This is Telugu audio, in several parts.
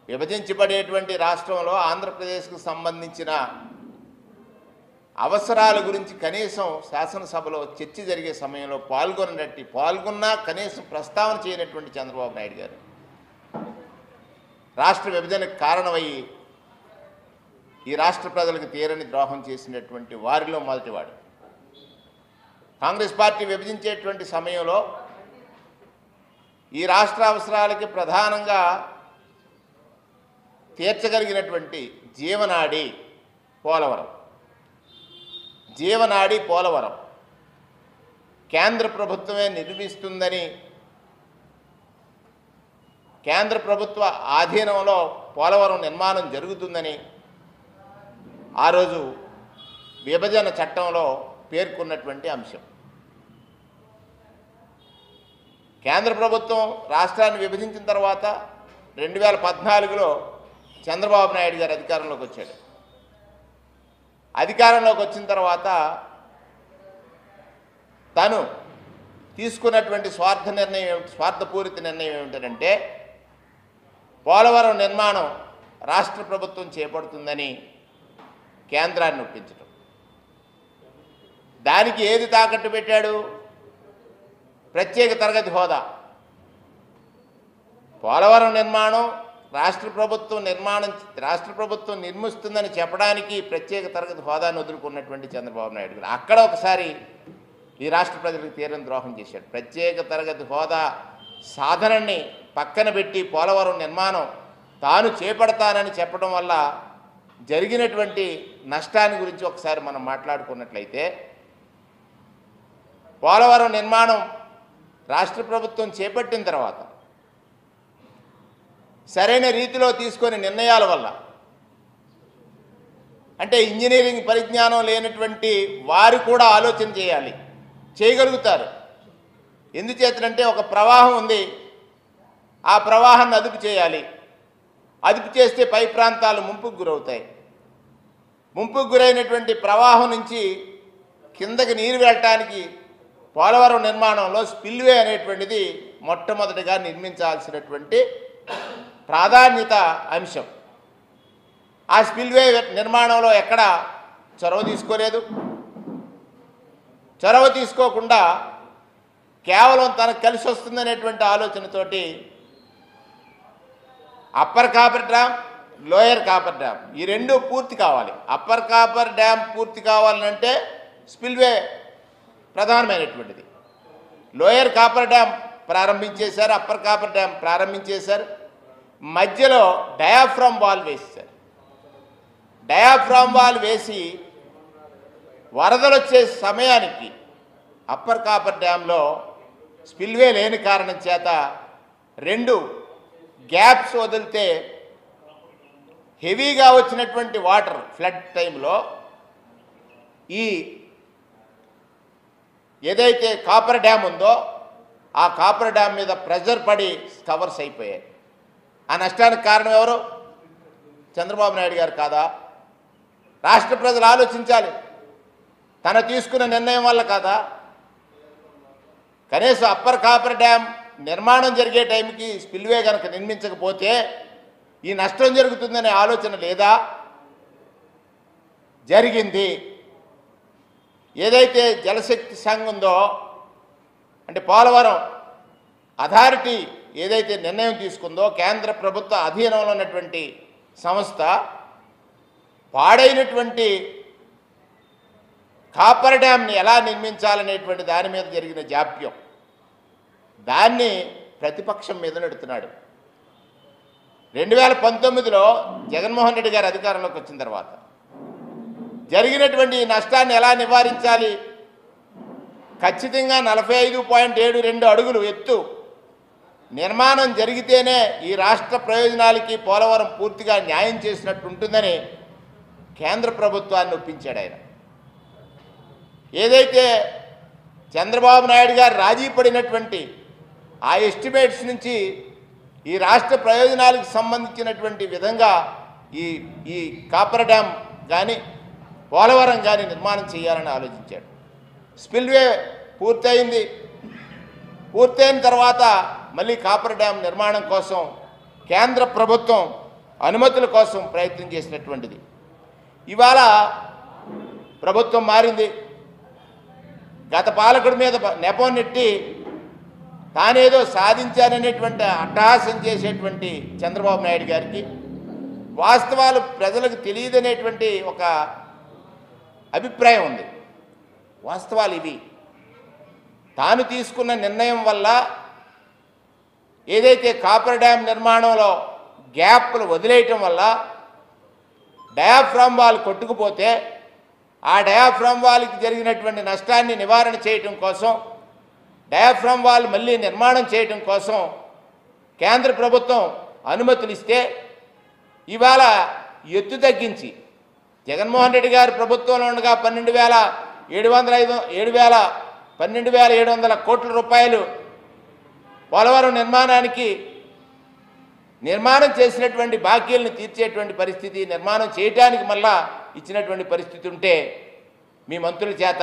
విభజించబడేటువంటి రాష్ట్రంలో ఆంధ్రప్రదేశ్కు సంబంధించిన అవసరాల గురించి కనీసం శాసనసభలో చర్చ జరిగే సమయంలో పాల్గొన్నా కనీసం ప్రస్తావన చేయనటువంటి చంద్రబాబు నాయుడు గారు రాష్ట్ర విభజనకు కారణమయ్యి ఈ రాష్ట్ర ప్రజలకు తీరని ద్రోహం చేసినటువంటి వారిలో మొదటివాడు. కాంగ్రెస్ పార్టీ విభజించేటువంటి సమయంలో ఈ రాష్ట్ర అవసరాలకి ప్రధానంగా తీర్చగలిగినటువంటి జీవనాడి పోలవరం కేంద్ర ప్రభుత్వమే నిర్మిస్తుందని, కేంద్ర ప్రభుత్వ ఆధీనంలో పోలవరం నిర్మాణం జరుగుతుందని ఆ రోజు విభజన చట్టంలో పేర్కొన్నటువంటి అంశం. కేంద్ర ప్రభుత్వం రాష్ట్రాన్ని విభజించిన తర్వాత 2014లో చంద్రబాబు నాయుడు గారు అధికారంలోకి వచ్చాడు. అధికారంలోకి వచ్చిన తర్వాత తను తీసుకున్నటువంటి స్వార్థపూరిత నిర్ణయం ఏమిటంటే పోలవరం నిర్మాణం రాష్ట్ర ప్రభుత్వం చేపడుతుందని కేంద్రాన్ని ఒప్పించడం. దానికి ఏది తాకట్టు పెట్టాడు? ప్రత్యేక తరగతి హోదా. పోలవరం నిర్మాణం రాష్ట్ర ప్రభుత్వం నిర్మిస్తుందని చెప్పడానికి ప్రత్యేక తరగతి హోదాను వదులుకున్నటువంటి చంద్రబాబు నాయుడు గారు అక్కడ ఒకసారి ఈ రాష్ట్ర ప్రజలకు తీరని ద్రోహం చేశాడు. ప్రత్యేక తరగతి హోదా సాధనని పక్కన పెట్టి పోలవరం నిర్మాణం తాను చేపడతానని చెప్పడం వల్ల జరిగినటువంటి నష్టాన్ని గురించి ఒకసారి మనం మాట్లాడుకున్నట్లయితే, పోలవరం నిర్మాణం రాష్ట్ర ప్రభుత్వం చేపట్టిన తర్వాత సరైన రీతిలో తీసుకొని నిర్ణయాల వల్ల, అంటే ఇంజనీరింగ్ పరిజ్ఞానం లేనటువంటి వారు కూడా ఆలోచన చేయగలుగుతారు. ఎందుచేతనంటే ఒక ప్రవాహం ఉంది, ఆ ప్రవాహాన్ని అదుపు చేయాలి. అదుపు చేస్తే పై ప్రాంతాలు ముంపుకు గురవుతాయి. ముంపుకు గురైనటువంటి ప్రవాహం నుంచి కిందకి నీరు వెళ్ళటానికి పోలవరం నిర్మాణంలో స్పిల్వే అనేటువంటిది మొట్టమొదటిగా నిర్మించాల్సినటువంటి ప్రాధాన్యత అంశం. ఆ స్పిల్వే నిర్మాణంలో ఎక్కడ చొరవ తీసుకోలేదు. చొరవ తీసుకోకుండా కేవలం తనకు కలిసి వస్తుందనేటువంటి ఆలోచనతోటి upper coffer dam, lower coffer dam ఈ రెండు పూర్తి కావాలి. అప్పర్ కాపర్ డ్యామ్ పూర్తి కావాలంటే స్పిల్వే ప్రధానమైనటువంటిది. లోయర్ కాపర్ డ్యామ్ ప్రారంభించేశారు, అప్పర్ కాపర్ డ్యామ్ ప్రారంభించేశారు. మధ్యలో డయాఫ్రామ్ వాల్ వేసేశారు. డయాఫ్రామ్ వాల్ వేసి వరదలు వచ్చే సమయానికి అప్పర్ కాపర్ డ్యాంలో స్పిల్వే లేని కారణం చేత 2 గ్యాప్స్ వదిలితే హెవీగా వచ్చినటువంటి వాటర్ ఫ్లడ్ టైంలో ఈ ఏదైతే కాపర్ డ్యామ్ ఉందో ఆ కాపర్ డ్యామ్ మీద ప్రెజర్ పడి కవర్స్ అయిపోయాయి. ఆ నష్టానికి కారణం ఎవరు? చంద్రబాబు నాయుడు గారు కాదా? రాష్ట్ర ప్రజలు ఆలోచించాలి. తన తీసుకున్న నిర్ణయం వల్ల కాదా? కనీసం అప్పర్ కాపర్ డ్యామ్ నిర్మాణం జరిగే టైంకి స్పిల్వే కనుక నిర్మించకపోతే ఈ నష్టం జరుగుతుందనే ఆలోచన లేదా? జరిగింది. ఏదైతే జలశక్తి సంఘం ఉందో, అంటే పోలవరం అథారిటీ ఏదైతే నిర్ణయం తీసుకుందో, కేంద్ర ప్రభుత్వ అధీనంలో ఉన్నటువంటి సంస్థ పాడైనటువంటి కాపర్ డ్యామ్ని ఎలా నిర్మించాలనేటువంటి దాని మీద జరిగిన జాప్యం, దాన్ని ప్రతిపక్షం మీద నెడుతున్నాడు. 2019లో జగన్మోహన్ రెడ్డి గారు అధికారంలోకి వచ్చిన తర్వాత జరిగినటువంటి నష్టాన్ని ఎలా నివారించాలి? ఖచ్చితంగా 45.72 అడుగులు ఎత్తు నిర్మాణం జరిగితేనే ఈ రాష్ట్ర ప్రయోజనాలకి పోలవరం పూర్తిగా న్యాయం చేసినట్టు ఉంటుందని కేంద్ర ప్రభుత్వాన్ని ఒప్పించాడు ఆయన. ఏదైతే చంద్రబాబు నాయుడు గారు రాజీ పడినటువంటి ఆ ఎస్టిమేట్స్ నుంచి ఈ రాష్ట్ర ప్రయోజనాలకు సంబంధించినటువంటి విధంగా ఈ కాపర్ డ్యామ్ కానీ పోలవరం కానీ నిర్మాణం చేయాలని ఆలోచించాడు. స్పిల్వే పూర్తయింది. పూర్తయిన తర్వాత మళ్ళీ కాపర్ డ్యామ్ నిర్మాణం కోసం కేంద్ర ప్రభుత్వం అనుమతుల కోసం ప్రయత్నం చేసినటువంటిది. ఇవాళ ప్రభుత్వం మారింది. గత పాలకుడి మీద నెపం నెట్టి తానేదో సాధించాననేటువంటి అట్టహాసం చేసేటువంటి చంద్రబాబు నాయుడు గారికి వాస్తవాలు ప్రజలకు తెలియదనేటువంటి ఒక అభిప్రాయం ఉంది. వాస్తవాలు ఇవి. తాను తీసుకున్న నిర్ణయం వల్ల ఏదైతే కాపర్ డ్యామ్ నిర్మాణంలో గ్యాప్లు వదిలేయటం వల్ల డయాఫ్రామ్ వాల్ కొట్టుకుపోతే ఆ డయాఫ్రామ్ వాల్కి జరిగినటువంటి నష్టాన్ని నివారణ చేయటం కోసం, డయాఫ్రామ్ వాల్ మళ్ళీ నిర్మాణం చేయటం కోసం కేంద్ర ప్రభుత్వం అనుమతులు ఇస్తే ఇవాళ ఎత్తు తగ్గించి జగన్మోహన్ రెడ్డి గారు ప్రభుత్వంలో ఉండగా 12,700 కోట్ల రూపాయలు పోలవరం నిర్మాణం చేసినటువంటి బాకీలను తీర్చేటువంటి పరిస్థితి, నిర్మాణం చేయడానికి మళ్ళా ఇచ్చినటువంటి పరిస్థితి ఉంటే మీ మంత్రుల చేత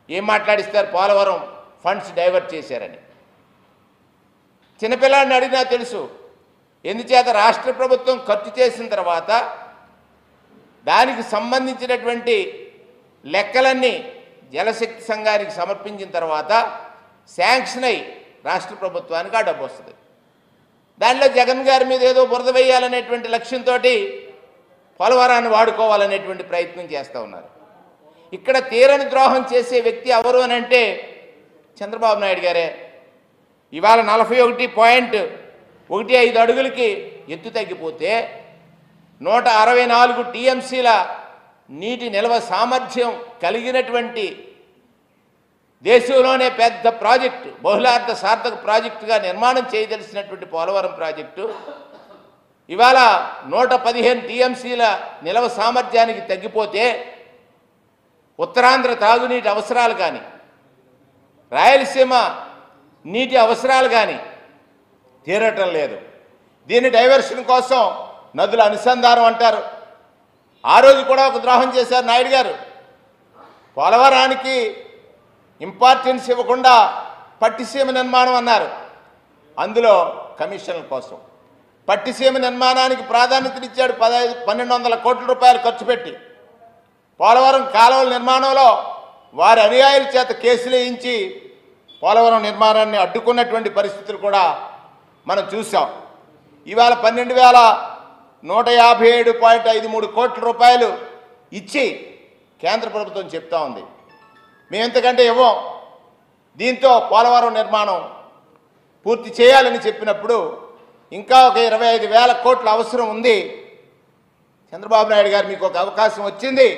ఏం మాట్లాడిస్తారు? పోలవరం ఫండ్స్ డైవర్ట్ చేశారని. చిన్నపిల్లాడిని అడిగినా తెలుసు. ఎందుచేత రాష్ట్ర ప్రభుత్వం ఖర్చు చేసిన తర్వాత దానికి సంబంధించినటువంటి లెక్కలన్నీ జలశక్తి సంఘానికి సమర్పించిన తర్వాత శాంక్షన్ అయి రాష్ట్ర ప్రభుత్వానికి ఆ డబ్బు వస్తుంది. దానిలో జగన్ గారి మీద ఏదో బురద వేయాలనేటువంటి లక్ష్యంతో పోలవరాన్ని వాడుకోవాలనేటువంటి ప్రయత్నం చేస్తూ ఉన్నారు. ఇక్కడ తీరని ద్రోహం చేసే వ్యక్తి ఎవరు అని అంటే చంద్రబాబు నాయుడు గారే. ఇవాళ 41.15 అడుగులకి ఎత్తు తగ్గిపోతే 164 టీఎంసీల నీటి నిల్వ సామర్థ్యం కలిగినటువంటి దేశంలోనే పెద్ద ప్రాజెక్టు, బహుళార్థ సార్థక ప్రాజెక్టుగా నిర్మాణం చేయదలిసినటువంటి పోలవరం ప్రాజెక్టు ఇవాళ 115 టీఎంసీల నిల్వ సామర్థ్యానికి తగ్గిపోతే ఉత్తరాంధ్ర తాగునీటి అవసరాలు కానీ, రాయలసీమ నీటి అవసరాలు కానీ తీరటం లేదు. దీని డైవర్షన్ కోసం నదుల అనుసంధానం అంటారు. ఆ రోజు కూడా ఒక ద్రోహం చేశారు నాయుడు గారు. పోలవరానికి ఇంపార్టెన్స్ ఇవ్వకుండా పట్టిసీమ నిర్మాణం అన్నారు. అందులో కమిషన్ల కోసం పట్టిసీమ నిర్మాణానికి ప్రాధాన్యతనిచ్చాడు. 1,200 కోట్ల రూపాయలు ఖర్చు పెట్టి పోలవరం కాలువల నిర్మాణంలో వారి అనుయాయుల చేత కేసులు వేయించి పోలవరం నిర్మాణాన్ని అడ్డుకున్నటువంటి పరిస్థితులు కూడా మనం చూసాం. ఇవాళ 12,157.53 కోట్ల రూపాయలు ఇచ్చి కేంద్ర ప్రభుత్వం చెప్తా ఉంది మేము ఎంతకంటే ఇవ్వం, దీంతో పోలవరం నిర్మాణం పూర్తి చేయాలని చెప్పినప్పుడు ఇంకా ఒక 25,000 కోట్ల అవసరం ఉంది. చంద్రబాబు నాయుడు గారు మీకు ఒక అవకాశం వచ్చింది.